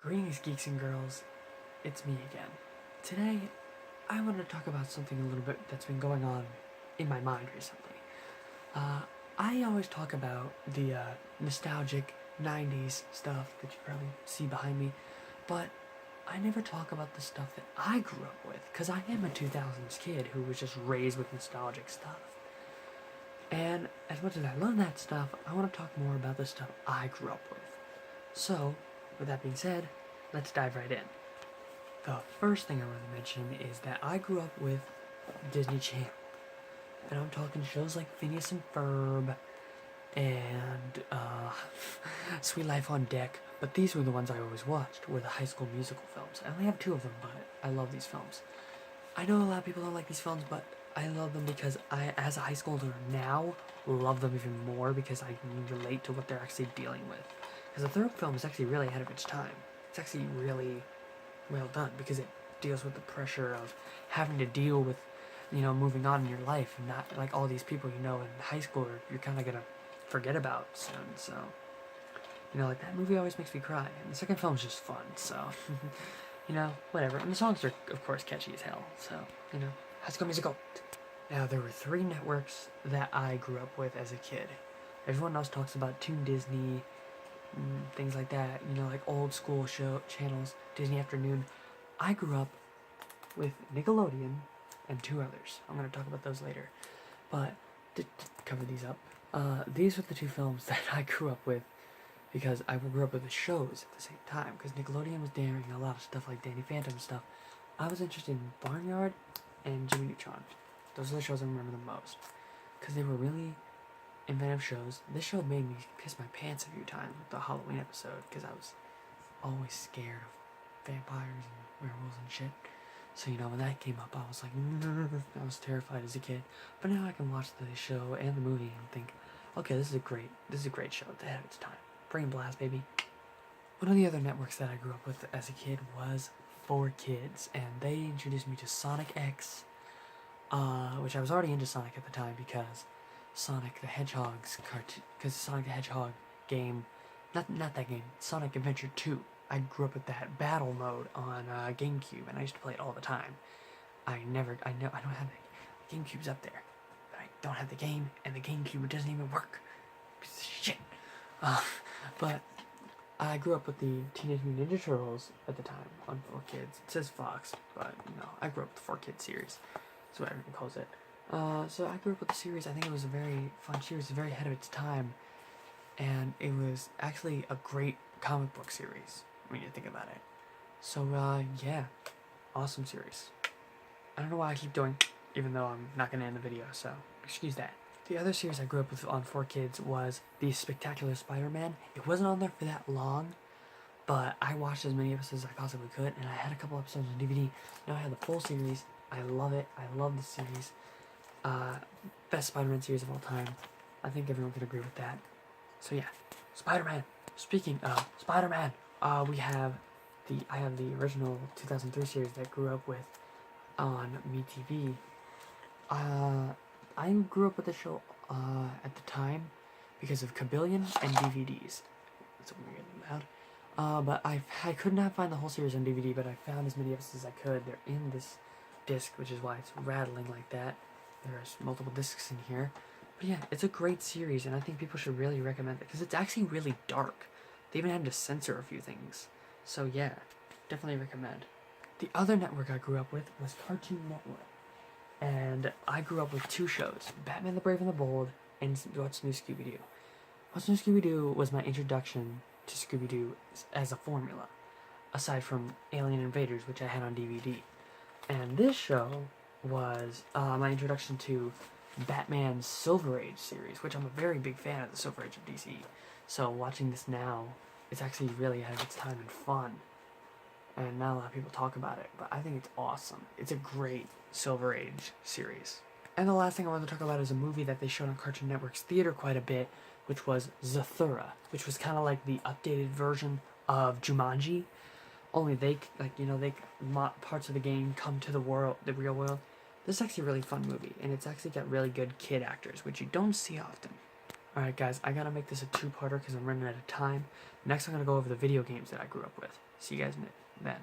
Greetings, geeks and girls. It's me again. Today, I wanted to talk about something a little bit that's been going on in my mind recently. I always talk about the nostalgic 90s stuff that you probably see behind me, but I never talk about the stuff that I grew up with, because I am a 2000s kid who was just raised with nostalgic stuff. And as much as I love that stuff, I want to talk more about the stuff I grew up with. So, with that being said, let's dive right in. The first thing I want to mention is that I grew up with Disney Channel. And I'm talking shows like Phineas and Ferb and Sweet Life on Deck. But these were the ones I always watched, were the High School Musical films. I only have two of them, but I love these films. I know a lot of people don't like these films, but I love them because I, as a high schooler now, love them even more because I can relate to what they're actually dealing with. Because the third film is actually really ahead of its time. It's actually really well done because it deals with the pressure of having to deal with, moving on in your life and not like all these people in high school you're kind of gonna forget about soon. So, like that movie always makes me cry. And the second film's just fun. So, whatever. And the songs are of course catchy as hell. So, High School Musical. Now there were three networks that I grew up with as a kid. Everyone else talks about Toon Disney, things like that, like old school show channels, Disney Afternoon. I grew up with Nickelodeon and two others. I'm going to talk about those later. But to cover these up, these were the two films that I grew up with because I grew up with the shows at the same time. Because Nickelodeon was daring a lot of stuff like Danny Phantom stuff. I was interested in Barnyard and Jimmy Neutron. Those are the shows I remember the most. Because they were really inventive shows. This show made me piss my pants a few times with the Halloween episode because I was always scared of vampires and werewolves and shit. So when that came up, I was like, I was terrified as a kid. But now I can watch the show and the movie and think, okay, this is a great show. It's ahead of its time. Brain blast, baby. One of the other networks that I grew up with as a kid was 4Kids, and they introduced me to Sonic X, which I was already into Sonic at the time because Sonic the Hedgehog's cartoon, because Sonic the Hedgehog game, not that game, Sonic Adventure 2. I grew up with that battle mode on GameCube, and I used to play it all the time. I don't have the GameCube's up there, but I don't have the game, and the GameCube doesn't even work. Piece of shit. But I grew up with the Teenage Mutant Ninja Turtles at the time on 4Kids. It says Fox, but I grew up with the 4Kids series. That's what everyone calls it. So I grew up with the series. I think it was a very fun series. It was very ahead of its time. And it was actually a great comic book series when you think about it. So, yeah. Awesome series. I don't know why I keep doing, even though I'm not going to end the video, so excuse that. The other series I grew up with on 4Kids was The Spectacular Spider-Man. It wasn't on there for that long, but I watched as many episodes as I possibly could, and I had a couple episodes on DVD. Now I have the full series. I love it. I love the series. Best Spider-Man series of all time. I think everyone could agree with that. So yeah, Spider-Man. Speaking of Spider-Man, I have the original 2003 series that I grew up with on MeTV. I grew up with the show at the time because of Kabillion and DVDs. That's weird loud. But I could not find the whole series on DVD, but I found as many episodes as I could. They're in this disc, which is why it's rattling like that. There's multiple discs in here. But yeah, it's a great series, and I think people should really recommend it, because it's actually really dark. They even had to censor a few things. So yeah, definitely recommend. The other network I grew up with was Cartoon Network. And I grew up with two shows, Batman the Brave and the Bold, and What's New Scooby-Doo. What's New Scooby-Doo was my introduction to Scooby-Doo as a formula, aside from Alien Invaders, which I had on DVD. And this show was my introduction to Batman's Silver Age series, which I'm a very big fan of the Silver Age of DC. So watching this now, it's actually really ahead of its time and fun. And not a lot of people talk about it, but I think it's awesome. It's a great Silver Age series. And the last thing I want to talk about is a movie that they showed on Cartoon Network's theater quite a bit, which was Zathura, which was kind of like the updated version of Jumanji. Only parts of the game come to the real world. This is actually a really fun movie, and it's actually got really good kid actors, which you don't see often. Alright guys, I gotta make this a two-parter because I'm running out of time. Next I'm gonna go over the video games that I grew up with. See you guys then.